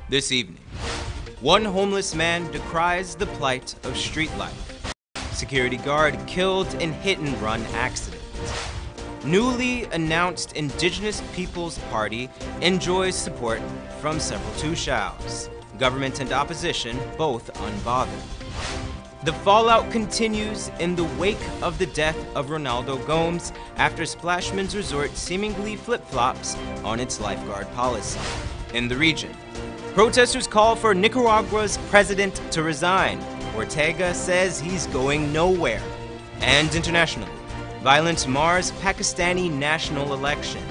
This evening, one homeless man decries the plight of street life. Security guard killed in hit-and-run accident. Newly announced Indigenous Peoples Party enjoys support from several Tushaus. Government and opposition both unbothered. The fallout continues in the wake of the death of Ronaldo Gomes after Splashman's Resort seemingly flip-flops on its lifeguard policy. In the region, protesters call for Nicaragua's president to resign. Ortega says he's going nowhere. And internationally, violence mars Pakistani national elections.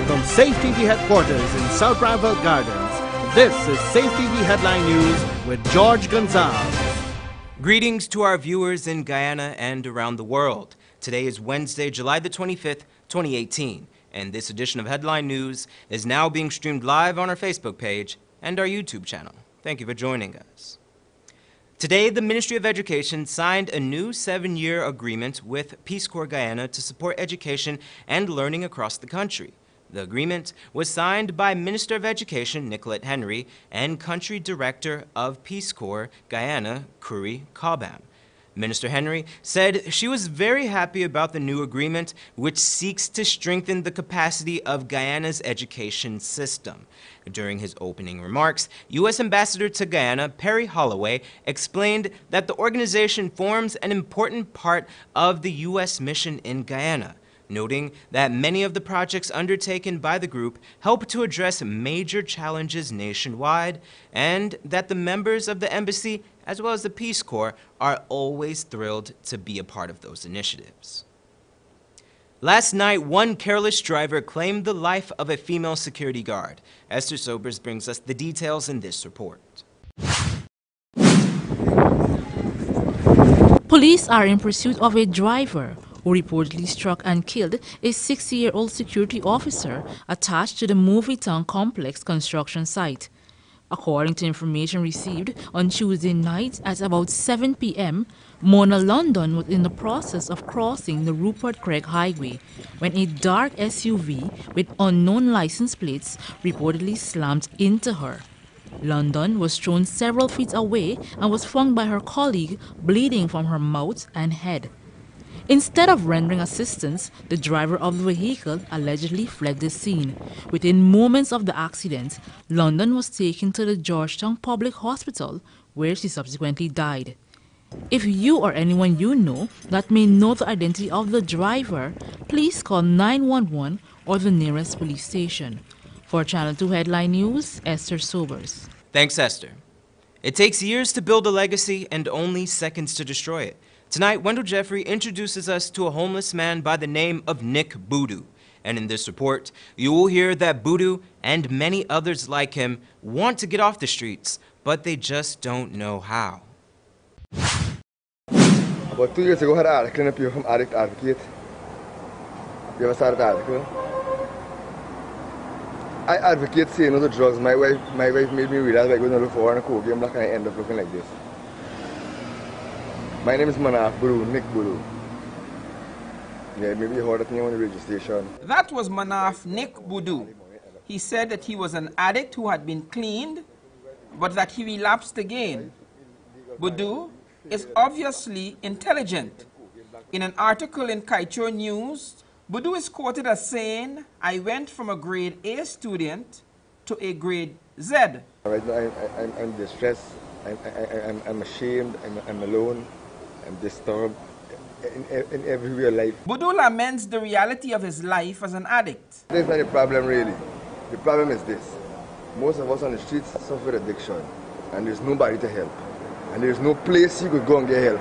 From Safe TV headquarters in South Bramwell Gardens, this is Safe TV Headline News with George Gonzalez. Greetings to our viewers in Guyana and around the world. Today is Wednesday, July the 25th, 2018, and this edition of Headline News is now being streamed live on our Facebook page and our YouTube channel. Thank you for joining us. Today, the Ministry of Education signed a new 7-year agreement with Peace Corps Guyana to support education and learning across the country. The agreement was signed by Minister of Education Nicolette Henry and Country Director of Peace Corps Guyana, Curry Cobham. Minister Henry said she was very happy about the new agreement, which seeks to strengthen the capacity of Guyana's education system. During his opening remarks, U.S. Ambassador to Guyana, Perry Holloway, explained that the organization forms an important part of the U.S. mission in Guyana, noting that many of the projects undertaken by the group help to address major challenges nationwide, and that the members of the embassy, as well as the Peace Corps, are always thrilled to be a part of those initiatives. Last night, one careless driver claimed the life of a female security guard. Esther Sobers brings us the details in this report. Police are in pursuit of a driver who reportedly struck and killed a 60-year-old security officer attached to the Movie Town Complex construction site. According to information received on Tuesday night at about 7 p.m., Mona London was in the process of crossing the Rupert Craig Highway when a dark SUV with unknown license plates reportedly slammed into her. London was thrown several feet away and was flung by her colleague, bleeding from her mouth and head. Instead of rendering assistance, the driver of the vehicle allegedly fled the scene. Within moments of the accident, London was taken to the Georgetown Public Hospital, where she subsequently died. If you or anyone you know that may know the identity of the driver, please call 911 or the nearest police station. For Channel 2 Headline News, Esther Sobers. Thanks, Esther. It takes years to build a legacy and only seconds to destroy it. Tonight, Wendell Jeffrey introduces us to a homeless man by the name of Nick Boodoo. And in this report, you will hear that Boodoo and many others like him want to get off the streets, but they just don't know how. About 2 years ago, I had an article in the from Addict Advocate. You ever started the article? I advocate saying no to drugs. My wife made me realize I was going to look for one coke game and I end up looking like this. My name is Manaf Boodoo, Nick Boodoo. Yeah, maybe you heard that name on the radio station. That was Manaf Nick Boodoo. He said that he was an addict who had been cleaned, but that he relapsed again. Boodoo is obviously intelligent. In an article in Kaito News, Boodoo is quoted as saying, "I went from a grade A student to a grade Z." Right now I'm distressed, I'm ashamed, I'm alone, I'm disturbed in every real life. Boodoo laments the reality of his life as an addict. That's not the problem really. The problem is this. Most of us on the streets suffer with addiction and there's nobody to help. And there's no place you could go and get help.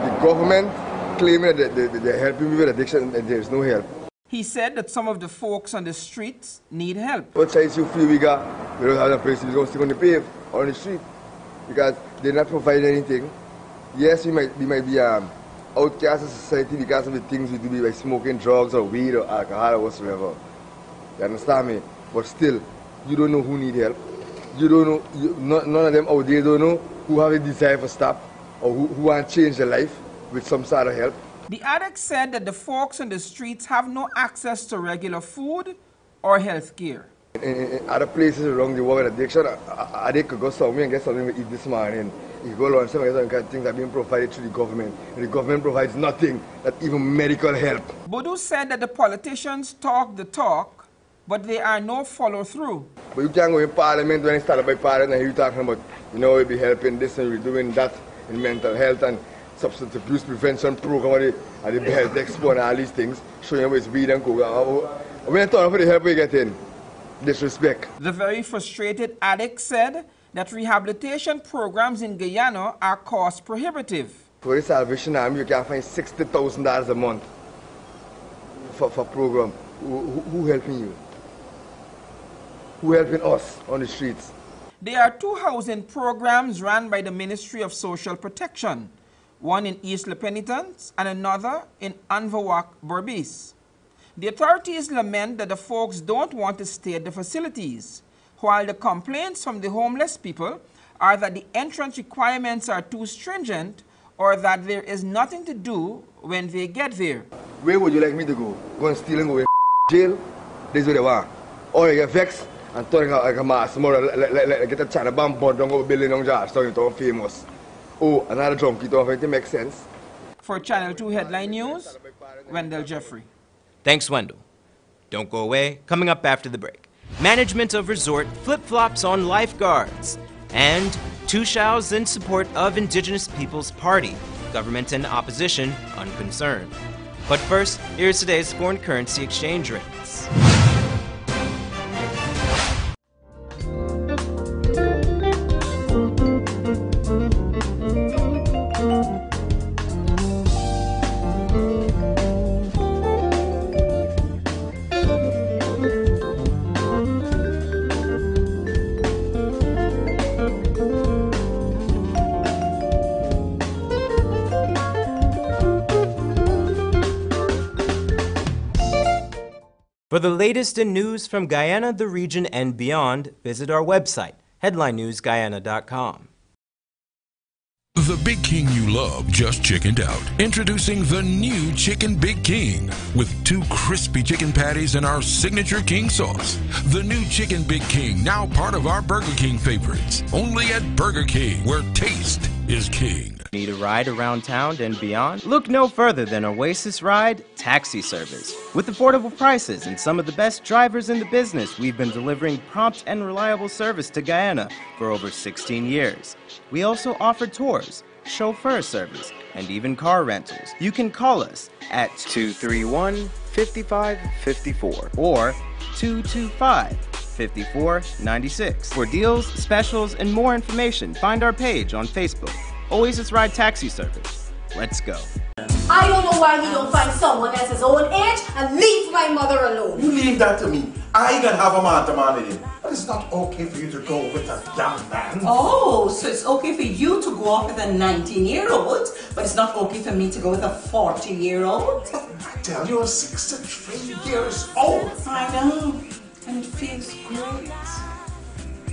The government claiming that they're helping me with addiction and there's no help. He said that some of the folks on the streets need help. What size you feel we got, we don't have a place, we're going to stick on the pave or on the street because they're not providing anything. Yes, we might be outcast of society because of the things we do by smoking drugs or weed or alcohol or whatsoever. You understand me? But still, you don't know who need help. You don't know, none of them out there don't know who have a desire for stop or who want to change their life with some sort of help. The addict said that the folks on the streets have no access to regular food or health care. In other places around the world with addiction, addict could go somewhere and get something to eat this morning. You go lunch, some kind of things are being provided through the government. And the government provides nothing, not even medical help. Bodu said that the politicians talk the talk, but there are no follow-through. But you can't go in parliament when you start by parliament and you're talking about, we'll be helping this and we're doing that in mental health and substance abuse prevention program and the health expo and all these things, showing you where it's weed and coke. When you talk about the help we get in, disrespect. The very frustrated addict said that rehabilitation programs in Guyana are cost prohibitive. For the Salvation Army, you can find $60,000 a month for program. Who helping you? Who helping us on the streets? There are 2 housing programs run by the Ministry of Social Protection, one in East Le Penitence and another in Anvawak, Berbice. The authorities lament that the folks don't want to stay at the facilities, while the complaints from the homeless people are that the entrance requirements are too stringent or that there is nothing to do when they get there. Where would you like me to go? Go and steal and go in jail? This is what they want. Or you get vexed and turn like a mass, more like get a China bomb board, don't go building on jars, talking to famous. Oh, another junkie, don't think it makes sense. For Channel 2 Headline News, Wendell Jeffrey. Thanks, Wendell. Don't go away. Coming up after the break. Management of resort flip-flops on lifeguards. And two shows in support of Indigenous Peoples Party. Government and opposition unconcerned. But first, here's today's foreign currency exchange rates. For the latest in news from Guyana, the region, and beyond, visit our website, headlinenewsguyana.com. The Big King you love just chickened out. Introducing the new Chicken Big King with 2 crispy chicken patties and our signature king sauce. The new Chicken Big King, now part of our Burger King favorites. Only at Burger King, where taste is king. Need a ride around town and beyond? Look no further than Oasis Ride Taxi Service. With affordable prices and some of the best drivers in the business, we've been delivering prompt and reliable service to Guyana for over 16 years. We also offer tours, chauffeur service, and even car rentals. You can call us at 231-5554 or 225-5496. For deals, specials, and more information, find our page on Facebook. Oasis Ride Taxi Service. Let's go. I don't know why he don't find someone that's his own age and leave my mother alone. You leave that to me. I can have a man to manage it. But it's not okay for you to go with a young man. Oh, so it's okay for you to go off with a 19-year-old, but it's not okay for me to go with a 40-year-old? I tell you, 63 years old. I know, and it feels great.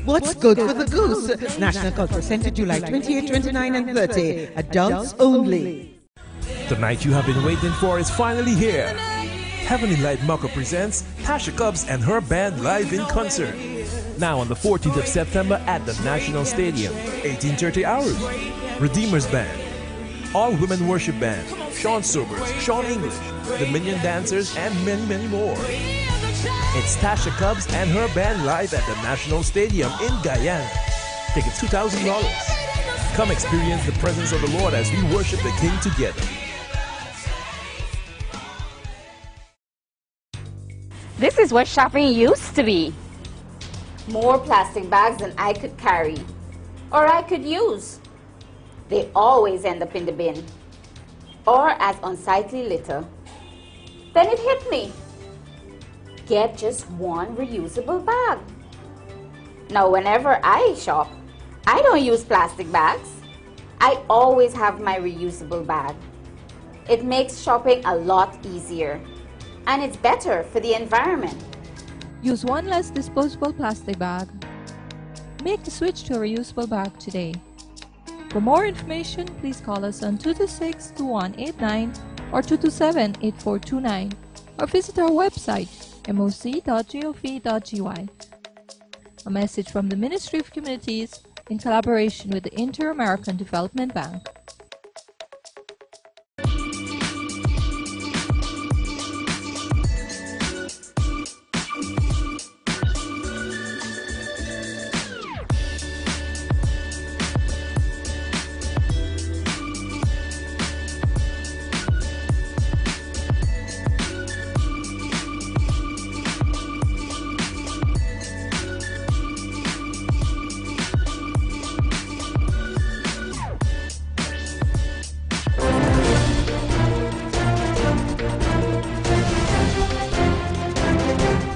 What's good for the goose? National Culture Center, July 28, 29, and 30. Adults only. The night you have been waiting for is finally here. Heavenly Light Mako presents Tasha Cobbs and her band live in concert. Now on the 14th of September at the National Stadium, 18:30 hours. Redeemers Band, All Women Worship Band, Sean Sobers, Sean English, the Minion Dancers, and many, many more. It's Tasha Cobbs and her band live at the National Stadium in Guyana. Tickets $2,000. Come experience the presence of the Lord as we worship the King together. This is what shopping used to be. More plastic bags than I could carry or I could use. They always end up in the bin or as unsightly litter. Then it hit me. Get just one reusable bag. Now, whenever I shop, I don't use plastic bags. I always have my reusable bag. It makes shopping a lot easier, and it's better for the environment. Use one less disposable plastic bag. Make the switch to a reusable bag today. For more information, please call us on 226-2189 or 227-8429, or visit our website moc.gov.gy. A message from the Ministry of Communities in collaboration with the Inter-American Development Bank.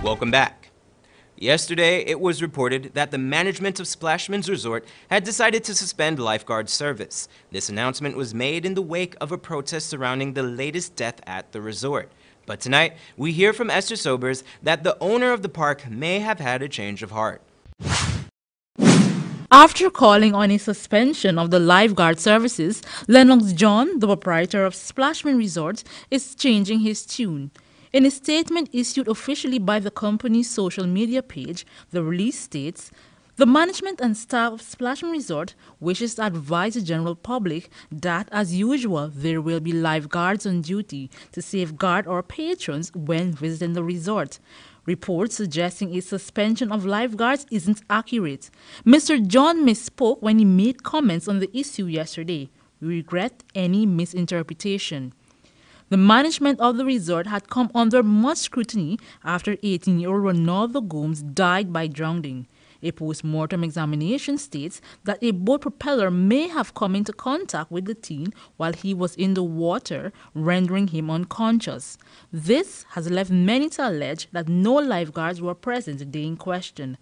Welcome back. Yesterday, it was reported that the management of Splashman's Resort had decided to suspend lifeguard service. This announcement was made in the wake of a protest surrounding the latest death at the resort. But tonight, we hear from Esther Sobers that the owner of the park may have had a change of heart. After calling on a suspension of the lifeguard services, Lennox John, the proprietor of Splashman Resort, is changing his tune. In a statement issued officially by the company's social media page, the release states, "The management and staff of Splashman Resort wishes to advise the general public that, as usual, there will be lifeguards on duty to safeguard our patrons when visiting the resort. Reports suggesting a suspension of lifeguards isn't accurate. Mr. John misspoke when he made comments on the issue yesterday. We regret any misinterpretation." The management of the resort had come under much scrutiny after 18-year-old Ronaldo Gomes died by drowning. A post-mortem examination states that a boat propeller may have come into contact with the teen while he was in the water, rendering him unconscious. This has left many to allege that no lifeguards were present the day in question.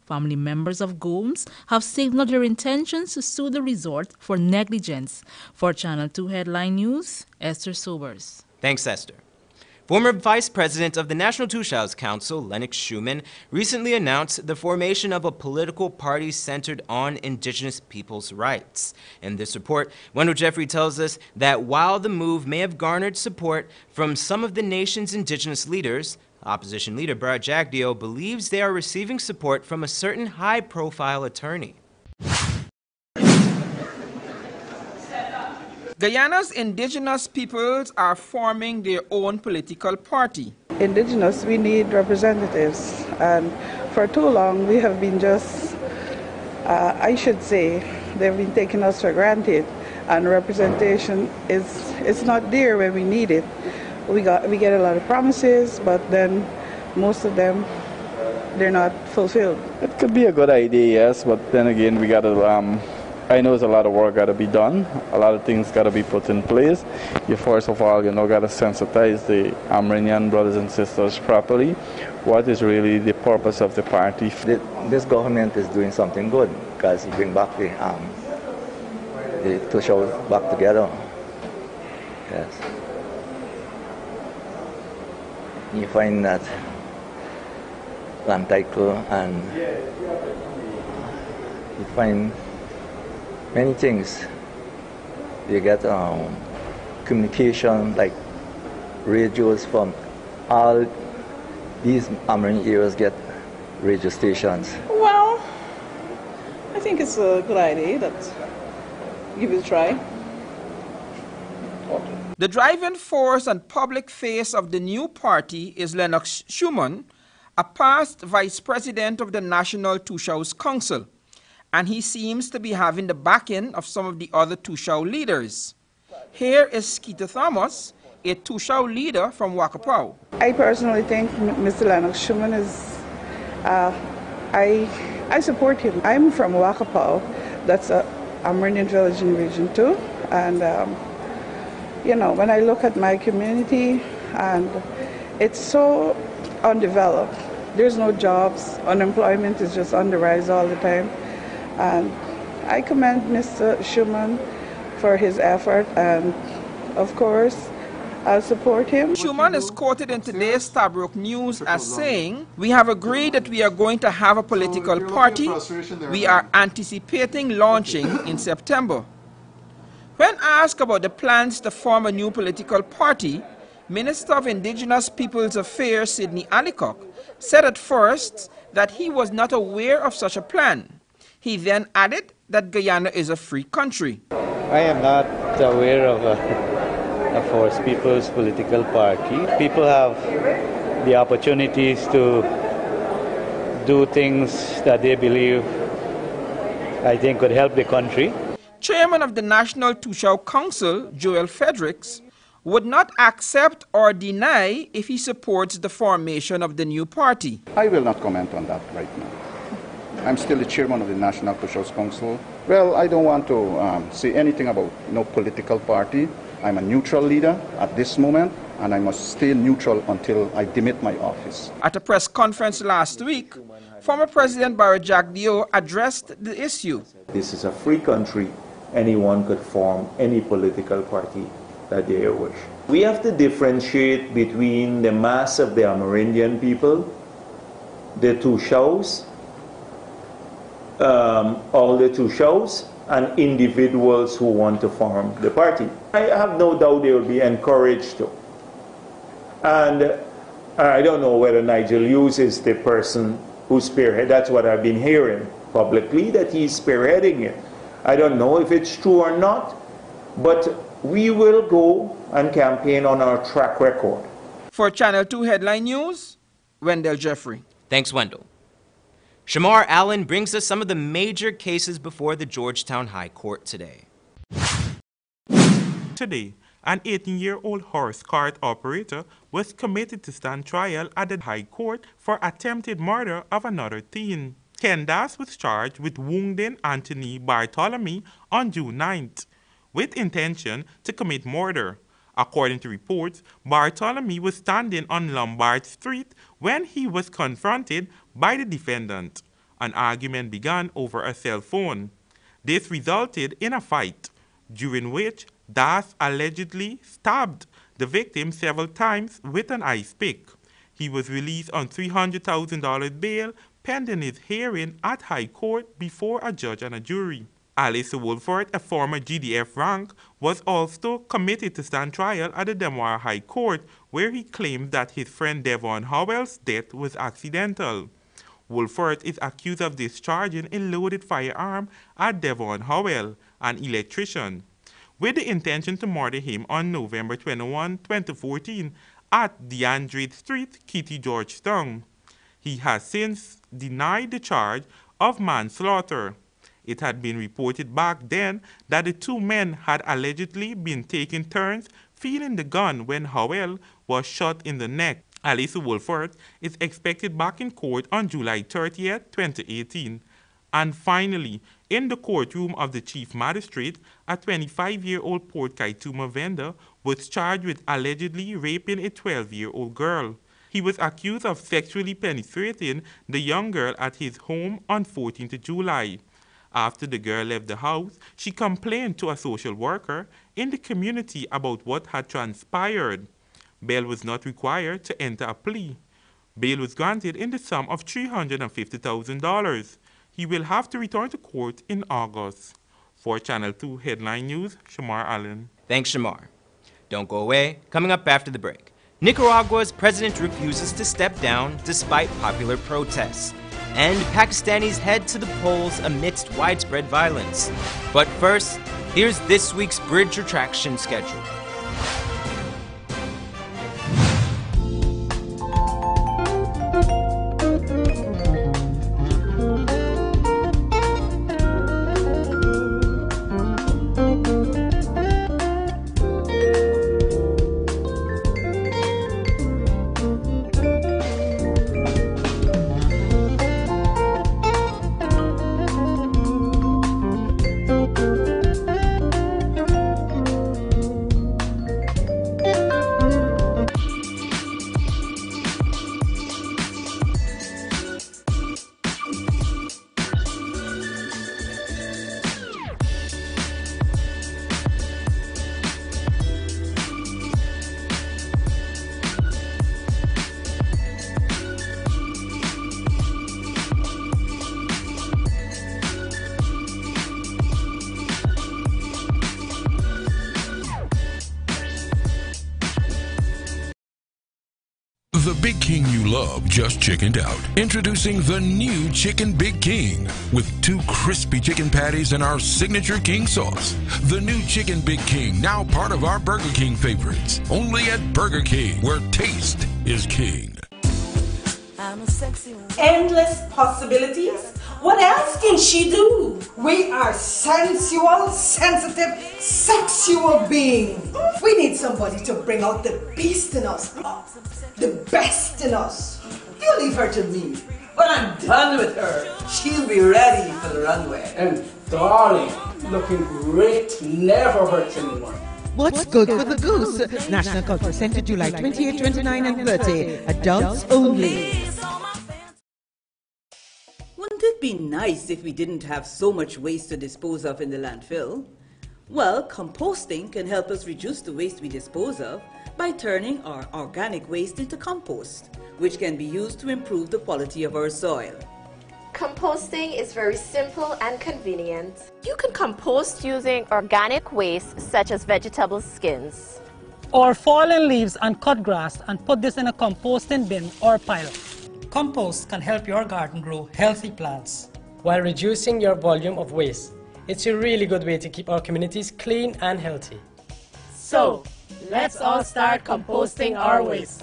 Family members of Gomes have signaled their intentions to sue the resort for negligence. For Channel 2 Headline News, Esther Sobers. Thanks, Esther. Former Vice President of the National Tushaus Council, Lennox Schumann, recently announced the formation of a political party centered on Indigenous people's rights. In this report, Wendell Jeffrey tells us that while the move may have garnered support from some of the nation's Indigenous leaders, opposition leader Brad Jagdeo believes they are receiving support from a certain high-profile attorney. Guyana's indigenous peoples are forming their own political party. Indigenous, we need representatives, and for too long we have been just, I should say, they've been taking us for granted, and representation is not there when we need it. We get a lot of promises, but then most of them, they're not fulfilled. It could be a good idea, yes, but then again, we got to, I know there's a lot of work got to be done. A lot of things got to be put in place. You first of all, got to sensitize the Amerindian brothers and sisters properly. What is really the purpose of the party? This government is doing something good because you bring back the Tushaus back together. Yes. You find that Lantaiko, and you find many things. You get communication, like radios from all these Amerindian areas get radio stations. Well, I think it's a good idea. Give it a try. The driving force and public face of the new party is Lennox Schumann, a past vice president of the National Tushaus Council, and he seems to be having the backing of some of the other Tushau leaders. Here is Skeeter Thomas, a Tushau leader from Wakapau. I personally think Mr. Lennox Schumann is, I support him. I'm from Wakapau, that's a Amerindian village in Region 2, and when I look at my community, and it's so undeveloped. There's no jobs. Unemployment is just on the rise all the time. And I commend Mr. Schumann for his effort, and of course, I'll support him. Schumann is quoted in today's Stabroek News as saying, "We have agreed that we are going to have a political party. We are anticipating launching in September." When asked about the plans to form a new political party, Minister of Indigenous Peoples Affairs Sidney Alicock said at first that he was not aware of such a plan. He then added that Guyana is a free country. I am not aware of a First People's political party. People have the opportunities to do things that they believe, I think, could help the country. Chairman of the National Tushao Council, Joel Fredericks, would not accept or deny if he supports the formation of the new party. I will not comment on that right now. I'm still the chairman of the National Tushao Council. Well, I don't want to say anything about no political party. I'm a neutral leader at this moment, and I must stay neutral until I demit my office. At a press conference last week, former President Barry Jack Dio addressed the issue. This is a free country. Anyone could form any political party that they wish. We have to differentiate between the mass of the Amerindian people, the Tushaus, all the Tushaus, and individuals who want to form the party. I have no doubt they will be encouraged to. And I don't know whether Nigel Hughes is the person who spearheaded. That's what I've been hearing publicly, that he's spearheading it. I don't know if it's true or not, but we will go and campaign on our track record. For Channel 2 Headline News, Wendell Jeffrey. Thanks, Wendell. Shamar Allen brings us some of the major cases before the Georgetown High Court today. Today, an 18-year-old horse cart operator was committed to stand trial at the High Court for attempted murder of another teen. Ken Das was charged with wounding Anthony Bartholomew on June 9th with intention to commit murder. According to reports, Bartholomew was standing on Lombard Street when he was confronted by the defendant. An argument began over a cell phone. This resulted in a fight, during which Das allegedly stabbed the victim several times with an ice pick. He was released on $300,000 bail pending his hearing at High Court before a judge and a jury. Alice Wolford, a former GDF rank, was also committed to stand trial at the Demora High Court, where he claimed that his friend Devon Howell's death was accidental. Wolford is accused of discharging a loaded firearm at Devon Howell, an electrician, with the intention to murder him on November 21, 2014, at DeAndre Street, Kitty Georgetown. He has since denied the charge of manslaughter. It had been reported back then that the two men had allegedly been taking turns feeding the gun when Howell was shot in the neck. Alice Wolford is expected back in court on July 30th, 2018. And finally, in the courtroom of the Chief Magistrate, a 25-year-old Port Kaituma vendor was charged with allegedly raping a 12-year-old girl. He was accused of sexually penetrating the young girl at his home on 14th July. After the girl left the house, she complained to a social worker in the community about what had transpired. Bail was not required to enter a plea. Bail was granted in the sum of $350,000. He will have to return to court in August. For Channel 2 Headline News, Shamar Allen. Thanks, Shamar. Don't go away. Coming up after the break, Nicaragua's president refuses to step down despite popular protests. And Pakistanis head to the polls amidst widespread violence. But first, here's this week's bridge retraction schedule. Big King you love just chickened out. Introducing the new Chicken Big King with 2 crispy chicken patties and our signature king sauce. The new Chicken Big King, now part of our Burger King favorites. Only at Burger King, where taste is king. Endless possibilities. What else can she do? We are sensual, sensitive, sexual beings. We need somebody to bring out the beast in us, the best in us. You leave her to me. When I'm done with her, she'll be ready for the runway. And darling, looking great never hurts anyone. What's good for the goose? National Culture Center, July 28, 29, and 30. Adults only. Wouldn't it be nice if we didn't have so much waste to dispose of in the landfill? Well, composting can help us reduce the waste we dispose of by turning our organic waste into compost, which can be used to improve the quality of our soil. Composting is very simple and convenient. You can compost using organic waste such as vegetable skins, or fallen leaves and cut grass and put this in a composting bin or pile. Compost can help your garden grow healthy plants while reducing your volume of waste. It's a really good way to keep our communities clean and healthy. So, let's all start composting our waste.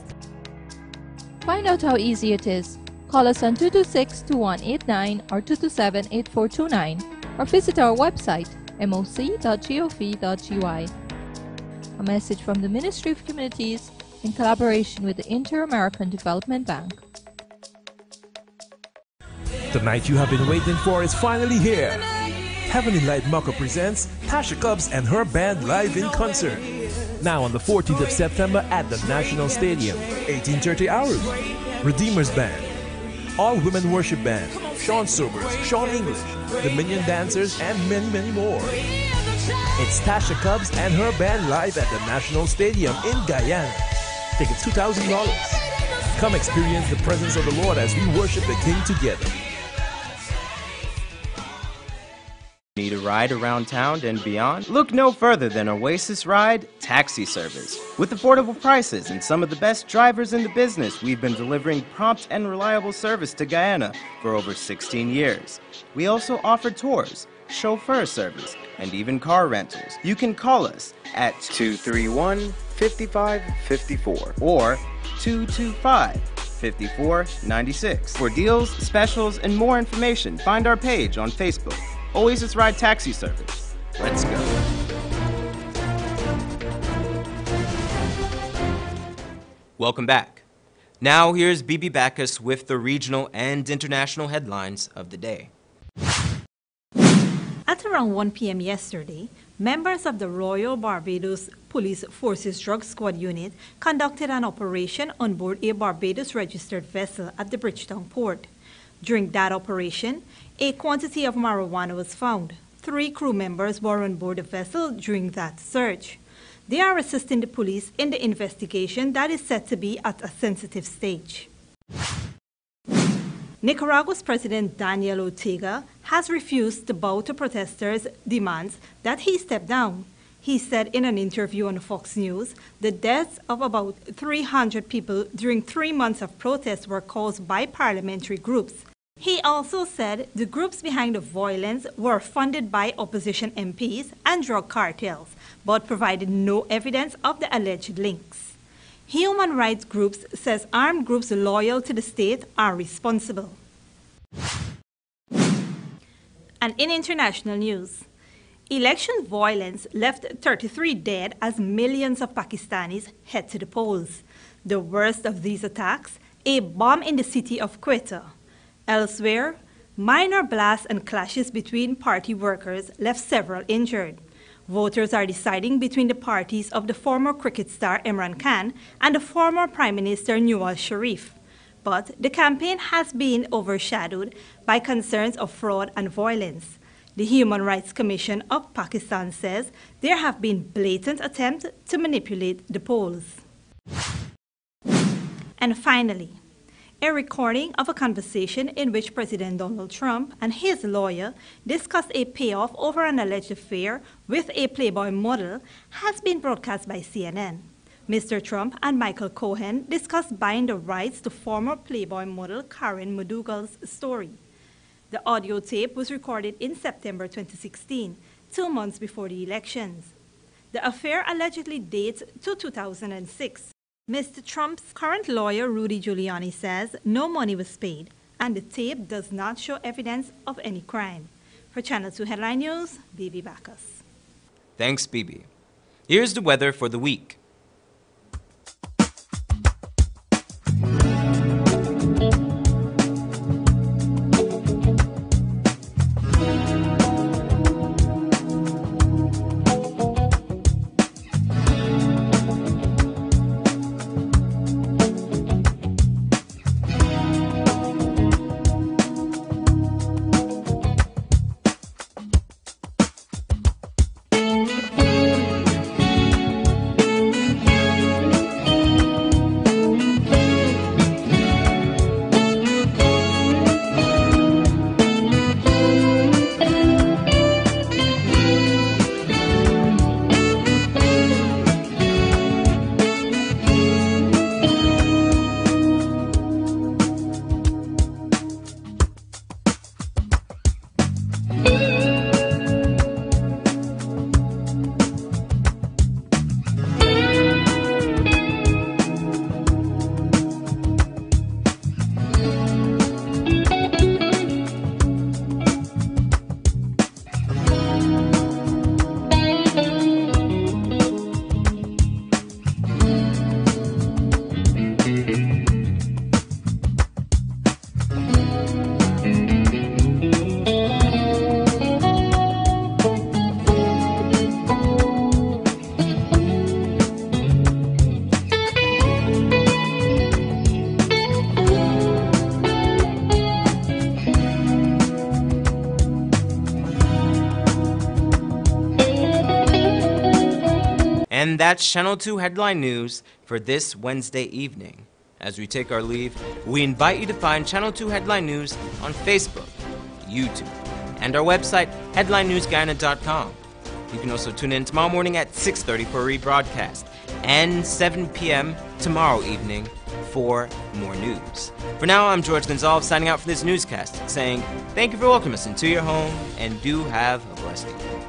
Find out how easy it is. Call us on 226-2189 or 227-8429 or visit our website moc.gov.gy. A message from the Ministry of Communities in collaboration with the Inter-American Development Bank. The night you have been waiting for is finally here. Heavenly Light Mucker presents Tasha Cobbs and her band live in concert. Now on the 14th of September at the National Stadium, 18:30 hours. Redeemers Band, All Women Worship Band, Sean Sobers, Sean English, Dominion Dancers, and many, many more. It's Tasha Cobbs and her band live at the National Stadium in Guyana. Tickets $2,000. Come experience the presence of the Lord as we worship the King together. Need a ride around town and beyond? Look no further than Oasis Ride Taxi Service. With affordable prices and some of the best drivers in the business, we've been delivering prompt and reliable service to Guyana for over 16 years. We also offer tours, chauffeur service, and even car rentals. You can call us at 231-5554 or 225-5496. For deals, specials, and more information, find our page on Facebook. Oasis Ride Taxi Service. Let's go. Welcome back. Now here's Bibi Bacchus with the regional and international headlines of the day. At around 1 p.m. yesterday, members of the Royal Barbados Police Forces Drug Squad Unit conducted an operation on board a Barbados-registered vessel at the Bridgetown port. During that operation, a quantity of marijuana was found. 3 crew members were on board the vessel during that search. They are assisting the police in the investigation that is said to be at a sensitive stage. Nicaragua's President Daniel Ortega has refused to bow to protesters' demands that he step down. He said in an interview on Fox News, the deaths of about 300 people during 3 months of protests were caused by parliamentary groups. He also said the groups behind the violence were funded by opposition MPs and drug cartels, but provided no evidence of the alleged links. Human rights groups says armed groups loyal to the state are responsible. And in international news, election violence left 33 dead as millions of Pakistanis head to the polls. The worst of these attacks, a bomb in the city of Quetta. Elsewhere, minor blasts and clashes between party workers left several injured. Voters are deciding between the parties of the former cricket star Imran Khan and the former Prime Minister Nawaz Sharif. But the campaign has been overshadowed by concerns of fraud and violence. The Human Rights Commission of Pakistan says there have been blatant attempts to manipulate the polls. And finally, a recording of a conversation in which President Donald Trump and his lawyer discussed a payoff over an alleged affair with a Playboy model has been broadcast by CNN. Mr. Trump and Michael Cohen discussed buying the rights to former Playboy model Karen McDougal's story. The audio tape was recorded in September 2016, 2 months before the elections. The affair allegedly dates to 2006. Mr. Trump's current lawyer, Rudy Giuliani, says no money was paid, and the tape does not show evidence of any crime. For Channel 2 Headline News, Bibi Bacchus. Thanks, Bibi. Here's the weather for the week. And that's Channel 2 Headline News for this Wednesday evening. As we take our leave, we invite you to find Channel 2 Headline News on Facebook, YouTube, and our website, headlinenewsguyana.com. You can also tune in tomorrow morning at 6:30 for a rebroadcast, and 7 p.m. tomorrow evening for more news. For now, I'm George Gonzalez signing out for this newscast, saying thank you for welcoming us into your home, and do have a blessed evening.